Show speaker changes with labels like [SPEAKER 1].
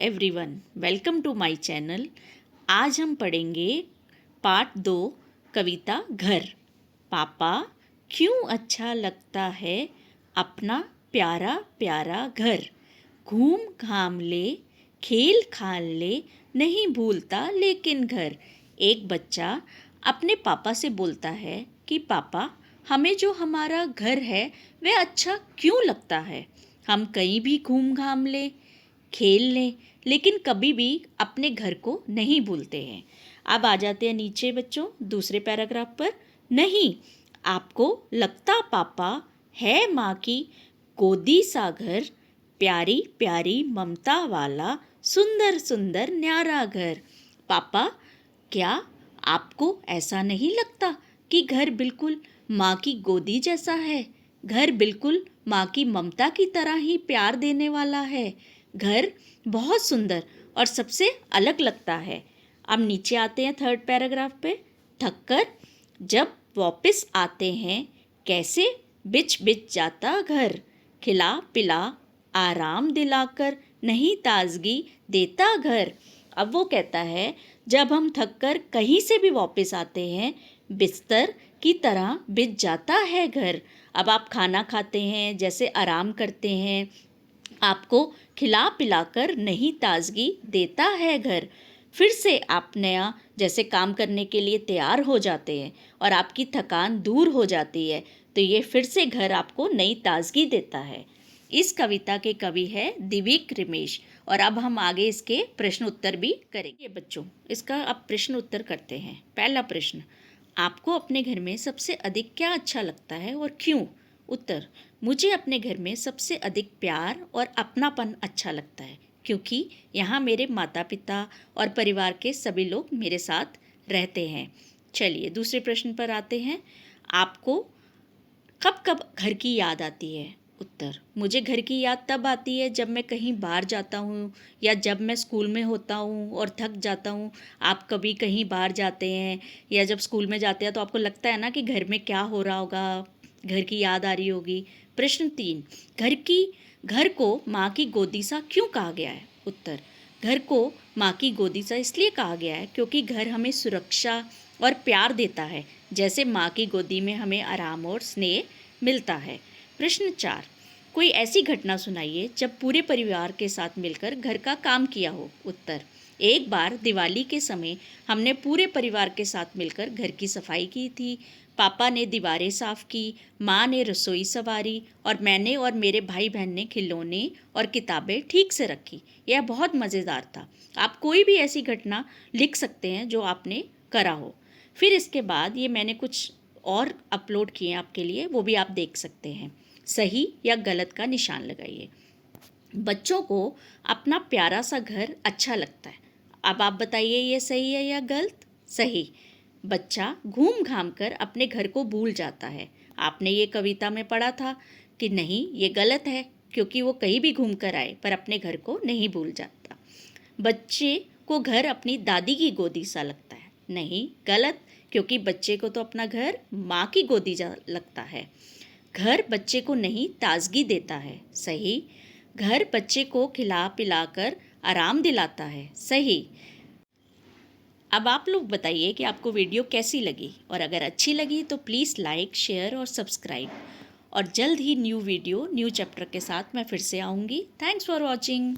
[SPEAKER 1] Everyone, welcome to my channel. आज हम पढ़ेंगे पार्ट 2 कविता घर। पापा क्यों अच्छा लगता है अपना प्यारा प्यारा घर। घूम घाम ले, खेल खाल ले, नहीं भूलता लेकिन घर। एक बच्चा अपने पापा से बोलता है कि पापा हमें जो हमारा घर है वह अच्छा क्यों लगता है। हम कहीं भी घूम घाम ले, खेल लें, लेकिन कभी भी अपने घर को नहीं भूलते हैं। अब आ जाते हैं नीचे बच्चों दूसरे पैराग्राफ पर। नहीं, आपको लगता पापा है माँ की गोदी सा घर, प्यारी प्यारी ममता वाला सुंदर सुंदर न्यारा घर। पापा क्या आपको ऐसा नहीं लगता कि घर बिल्कुल माँ की गोदी जैसा है। घर बिल्कुल माँ की ममता की तरह ही प्यार देने वाला है। घर बहुत सुंदर और सबसे अलग लगता है। अब नीचे आते हैं थर्ड पैराग्राफ पे। थककर जब वापस आते हैं कैसे बिछ बिछ जाता घर। खिला पिला आराम दिलाकर नहीं ताजगी देता घर। अब वो कहता है जब हम थककर कहीं से भी वापस आते हैं बिस्तर की तरह बिछ जाता है घर। अब आप खाना खाते हैं, जैसे आराम करते हैं, आपको खिला पिलाकर नहीं ताजगी देता है घर। फिर से आप नया जैसे काम करने के लिए तैयार हो जाते हैं और आपकी थकान दूर हो जाती है, तो ये फिर से घर आपको नई ताजगी देता है। इस कविता के कवि है दिव्यक रमेश। और अब हम आगे इसके प्रश्न उत्तर भी करेंगे बच्चों। इसका अब प्रश्न उत्तर करते हैं। पहला प्रश्न, आपको अपने घर में सबसे अधिक क्या अच्छा लगता है और क्यों। उत्तर, मुझे अपने घर में सबसे अधिक प्यार और अपनापन अच्छा लगता है, क्योंकि यहाँ मेरे माता पिता और परिवार के सभी लोग मेरे साथ रहते हैं। चलिए दूसरे प्रश्न पर आते हैं। आपको कब कब घर की याद आती है। उत्तर, मुझे घर की याद तब आती है जब मैं कहीं बाहर जाता हूँ या जब मैं स्कूल में होता हूँ और थक जाता हूँ। आप कभी कहीं बाहर जाते हैं या जब स्कूल में जाते हैं तो आपको लगता है ना कि घर में क्या हो रहा होगा, घर की याद आ रही होगी। प्रश्न 3, घर को माँ की गोदी सा क्यों कहा गया है। उत्तर, घर को माँ की गोदी सा इसलिए कहा गया है क्योंकि घर हमें सुरक्षा और प्यार देता है, जैसे माँ की गोदी में हमें आराम और स्नेह मिलता है। प्रश्न 4, कोई ऐसी घटना सुनाइए जब पूरे परिवार के साथ मिलकर घर का काम किया हो। उत्तर, एक बार दिवाली के समय हमने पूरे परिवार के साथ मिलकर घर की सफाई की थी। पापा ने दीवारें साफ की, माँ ने रसोई संवारी और मैंने और मेरे भाई बहन ने खिलौने और किताबें ठीक से रखी। यह बहुत मज़ेदार था। आप कोई भी ऐसी घटना लिख सकते हैं जो आपने करा हो। फिर इसके बाद ये मैंने कुछ और अपलोड किए हैं आपके लिए, वो भी आप देख सकते हैं। सही या गलत का निशान लगाइए। बच्चों को अपना प्यारा सा घर अच्छा लगता है। अब आप बताइए ये सही है या गलत। सही। बच्चा घूम घाम कर अपने घर को भूल जाता है। आपने ये कविता में पढ़ा था कि नहीं, ये गलत है, क्योंकि वो कहीं भी घूम कर आए पर अपने घर को नहीं भूल जाता। बच्चे को घर अपनी दादी की गोदी सा लगता है। नहीं, गलत, क्योंकि बच्चे को तो अपना घर माँ की गोदी जा लगता है। घर बच्चे को नहीं ताजगी देता है। सही। घर बच्चे को खिला पिलाकर आराम दिलाता है। सही। अब आप लोग बताइए कि आपको वीडियो कैसी लगी, और अगर अच्छी लगी तो प्लीज़ लाइक, शेयर और सब्सक्राइब। और जल्द ही न्यू वीडियो न्यू चैप्टर के साथ मैं फिर से आऊँगी। Thanks for watching.